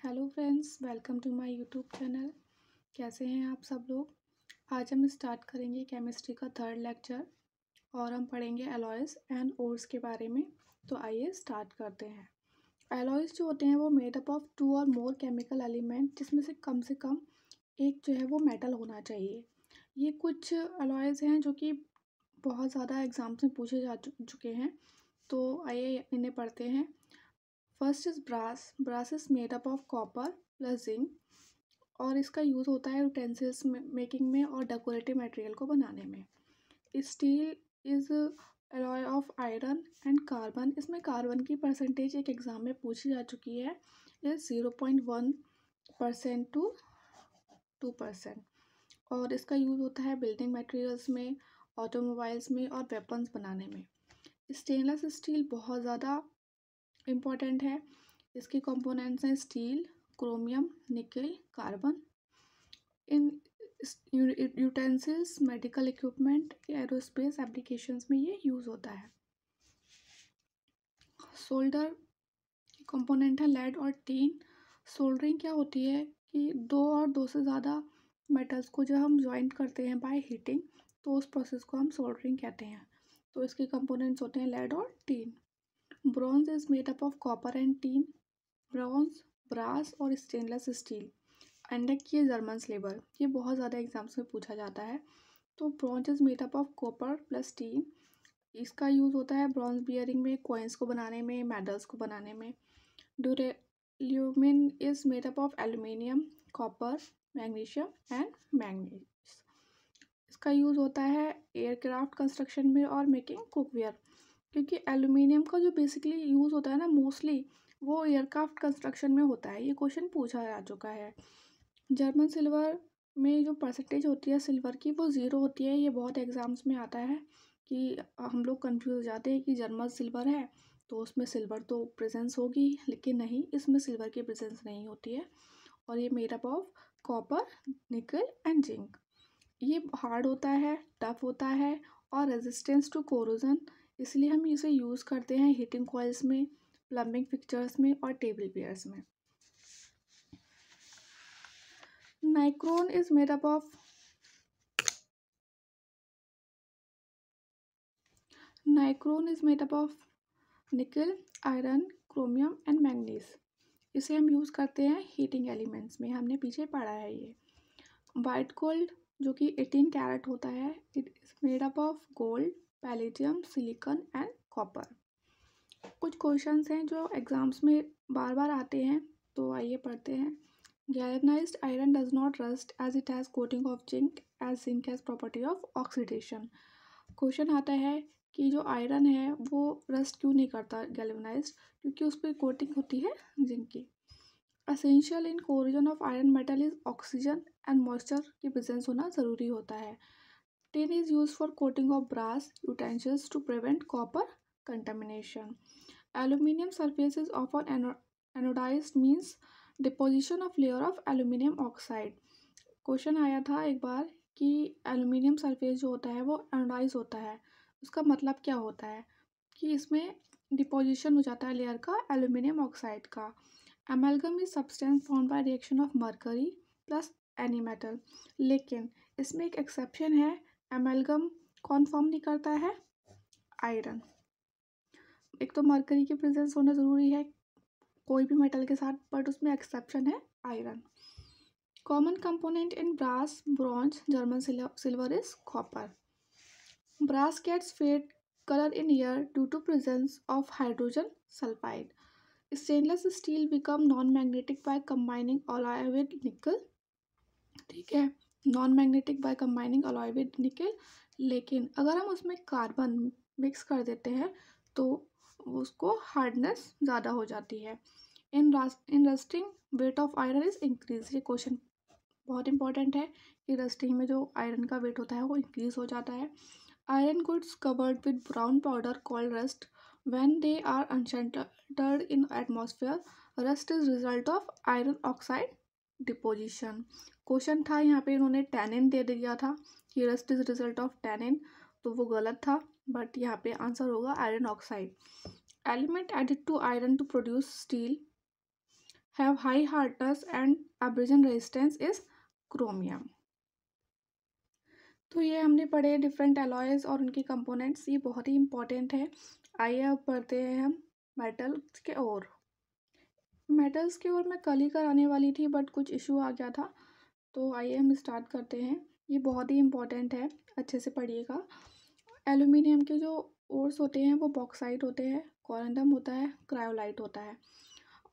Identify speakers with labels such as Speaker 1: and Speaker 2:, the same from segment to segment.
Speaker 1: Hello friends, welcome to my YouTube channel. कैसे हैं आप सब लोग। आज हम स्टार्ट करेंगे केमिस्ट्री का थर्ड लेक्चर और हम पढ़ेंगे एलॉयज़ एंड ओर्स के बारे में। तो आइए स्टार्ट करते हैं। एलॉयज़ जो होते हैं वो मेड अप ऑफ टू और मोर केमिकल एलिमेंट, जिसमें से कम एक जो है वो मेटल होना चाहिए। ये कुछ एलॉयज़ हैं जो कि बहुत ज़्यादा एग्ज़ाम्स में पूछे जा चुके हैं। तो आइए इन्हें पढ़ते हैं। First is brass. Brass is made up of copper plus zinc और इसका यूज़ होता है यूटेंसिल्स मेकिंग में और डेकोरेटिव मटेरियल को बनाने में। Steel is alloy of iron and carbon. इसमें कार्बन की परसेंटेज एक एग्ज़ाम में पूछी जा चुकी है, इज 0.1% टू 2%। और इसका यूज़ होता है बिल्डिंग मटेरियल्स में, ऑटोमोबाइल्स में और वेपन्स बनाने में। स्टेनलेस स्टील बहुत ज़्यादा इम्पॉर्टेंट है। इसके कंपोनेंट्स हैं steel, chromium, nickel, carbon. In utensils, medical equipment, aerospace applications में ये यूज़ होता है। सोल्डर कंपोनेंट है लेड और टीन। सोल्डरिंग क्या होती है कि दो से ज़्यादा मेटल्स को जब हम ज्वाइंट करते हैं बाय हीटिंग, तो उस प्रोसेस को हम सोल्डरिंग कहते हैं। तो इसके कंपोनेंट्स होते हैं लेड और tin. Bronze is made up of copper and tin. Bronze, brass और स्टेनलेस स्टील। एंड ये जर्मन सिल्वर, ये बहुत ज़्यादा एग्जाम्स में पूछा जाता है। तो bronze is made up of copper plus tin. इसका यूज़ होता है ब्रॉन्ज बियरिंग में, कॉइन्स को बनाने में, मेडल्स को बनाने में। ड्यूरेल्यूमिन is made up of aluminium, copper, magnesium and manganese. इसका यूज़ होता है एयरक्राफ्ट कंस्ट्रक्शन में और मेकिंग कुकवेयर, क्योंकि एल्यूमिनियम का जो बेसिकली यूज़ होता है ना मोस्टली, वो एयरक्राफ्ट कंस्ट्रक्शन में होता है। ये क्वेश्चन पूछा जा चुका है। जर्मन सिल्वर में जो परसेंटेज होती है सिल्वर की, वो 0 होती है। ये बहुत एग्जाम्स में आता है कि हम लोग कंफ्यूज हो जाते हैं कि जर्मन सिल्वर है तो उसमें सिल्वर तो प्रेजेंस होगी, लेकिन नहीं, इसमें सिल्वर की प्रेजेंस नहीं होती है। और ये मेड अप ऑफ कॉपर, निकल एंड जिंक। ये हार्ड होता है, टफ होता है और रेजिस्टेंस टू कोरोजन, इसलिए हम इसे यूज़ करते हैं हीटिंग कॉइल्स में, प्लम्बिंग फिक्चर्स में और टेबल पेयर्स में। Nichrome is made up of nickel, iron, chromium and manganese. इसे हम यूज़ करते हैं हीटिंग एलिमेंट्स में, हमने पीछे पढ़ा है ये। वाइट गोल्ड जो कि 18 कैरेट होता है, it is made up of gold, palladium, silicon and copper. कुछ क्वेश्चंस हैं जो एग्जाम्स में बार बार आते हैं, तो आइए पढ़ते हैं। Galvanised iron does not rust as it has coating of zinc, as zinc has property of oxidation. Question आता है कि जो आयरन है वो रस्ट क्यों नहीं करता गैल्वेनाइज्ड, क्योंकि उस पर कोटिंग होती है जिंक की। Essential in corrosion of iron metal is oxygen and moisture की प्रेजेंस होना ज़रूरी होता है। Tin is use for coating of brass utensils to prevent copper contamination. Aluminium surface is often anodized, means deposition of layer of aluminium oxide। Question आया था एक बार कि aluminium surface जो होता है वो एनोडाइज होता है। उसका मतलब क्या होता है कि इसमें डिपोजिशन हो जाता है लेयर का एल्यूमिनियम ऑक्साइड का। Amalgam is substance form by reaction of mercury plus any metal, लेकिन इसमें एक एक्सेप्शन है। एमैल्गम कौन फॉर्म नहीं करता है? आयरन। एक तो मरकरी की प्रेजेंस होना ज़रूरी है कोई भी मेटल के साथ, बट उसमें एक्सेप्शन है iron. Common component in brass, bronze, German silver is copper. Brass gets fade color in air due to presence of hydrogen sulfide. Stainless steel become non-magnetic by combining alloy with nickel। ठीक है, non magnetic by combining alloy with निकल, लेकिन अगर हम उसमें carbon mix कर देते हैं तो उसको हार्डनेस ज़्यादा हो जाती है। In rusting weight of iron is increase. ये क्वेश्चन बहुत इंपॉर्टेंट है कि रस्टिंग में जो आयरन का वेट होता है वो इंक्रीज हो जाता है। Iron goods covered with brown powder called rust when they are unsheltered in atmosphere. Rust is result of iron oxide deposition. Question था यहाँ पे इन्होंने टैनिन दे दिया था कि rust is result of tannin, तो वो गलत था, बट यहाँ पे आंसर होगा iron oxide. Element added to iron to produce steel have high hardness and abrasion resistance is chromium. तो ये हमने पढ़े डिफरेंट एलॉयज़ और उनके कंपोनेंट्स, ये बहुत ही इंपॉर्टेंट है। आइए अब पढ़ते हैं हम मेटल्स के ओर। मेटल्स की ओर मैं कल ही कराने वाली थी बट कुछ इशू आ गया था, तो आइए हम स्टार्ट करते हैं। ये बहुत ही इम्पोर्टेंट है, अच्छे से पढ़िएगा। एल्यूमिनियम के जो ओर्स होते हैं वो बॉक्साइट होते हैं, कॉरंडम होता है, क्रायोलाइट होता है।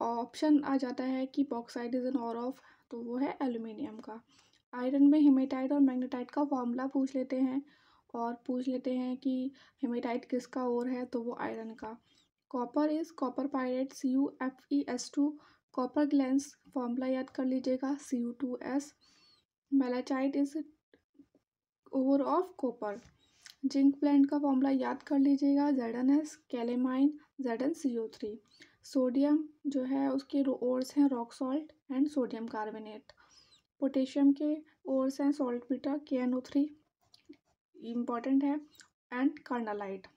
Speaker 1: ऑप्शन आ जाता है कि बॉक्साइट इज एन और ऑफ, तो वो है एल्यूमिनियम का। आयरन में हेमेटाइट और मैग्नेटाइट का फॉर्मूला पूछ लेते हैं, और पूछ लेते हैं कि हेमेटाइट किसका ओर है, तो वो आयरन का। Copper is copper pyrite CuFeS2। Copper glance formula याद कर लीजिएगा Cu2S। Malachite is ore of copper. Zinc blende का फॉर्मूला याद कर लीजिएगा ZnS। Calamine ZnCO3। सोडियम जो है उसके ओर्स हैं rock salt and sodium carbonate. Potassium के ओर्स हैं सॉल्ट बीटा KNO3, इम्पॉर्टेंट है, एंड कार्नालाइट।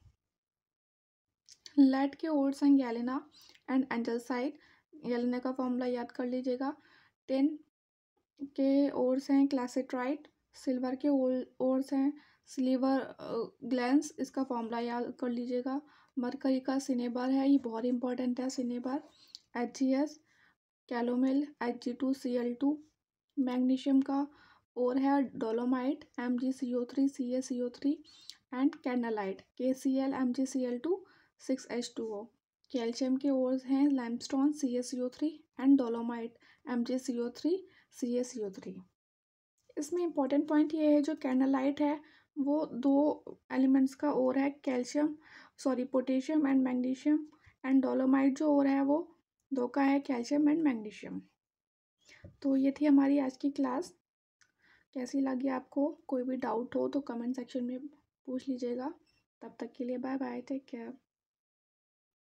Speaker 1: लेड के ओर्स हैं गैलेना एंड एंजलसाइड। गैलेना का फॉर्मूला याद कर लीजिएगा। टिन के ओर्स हैं क्लासिट्राइट। सिल्वर के ओर्स हैं सिल्वर ग्लैंस, इसका फॉर्मूला याद कर लीजिएगा। मरकरी का सिनेबर है, ये बहुत इंपॉर्टेंट है सिनेबर। HgS। कैलोमिल Hg2Cl2। मैग्नीशियम का ओर है dolomite MgCO3 CaCO3 and carnallite KCl MgCl2 6H2O। Calcium के ओर्स हैं limestone CaCO3 and dolomite MgCO3 CaCO3। इसमें इंपॉर्टेंट पॉइंट ये है, जो कैनालाइट है वो दो एलिमेंट्स का ओर है, potassium and magnesium. And dolomite जो ओर है वो दो का है, कैल्शियम एंड मैग्नीशियम। तो ये थी हमारी आज की क्लास। कैसी लगी आपको? कोई भी डाउट हो तो कमेंट सेक्शन में पूछ लीजिएगा। तब तक के लिए बाय बाय, टेक केयर।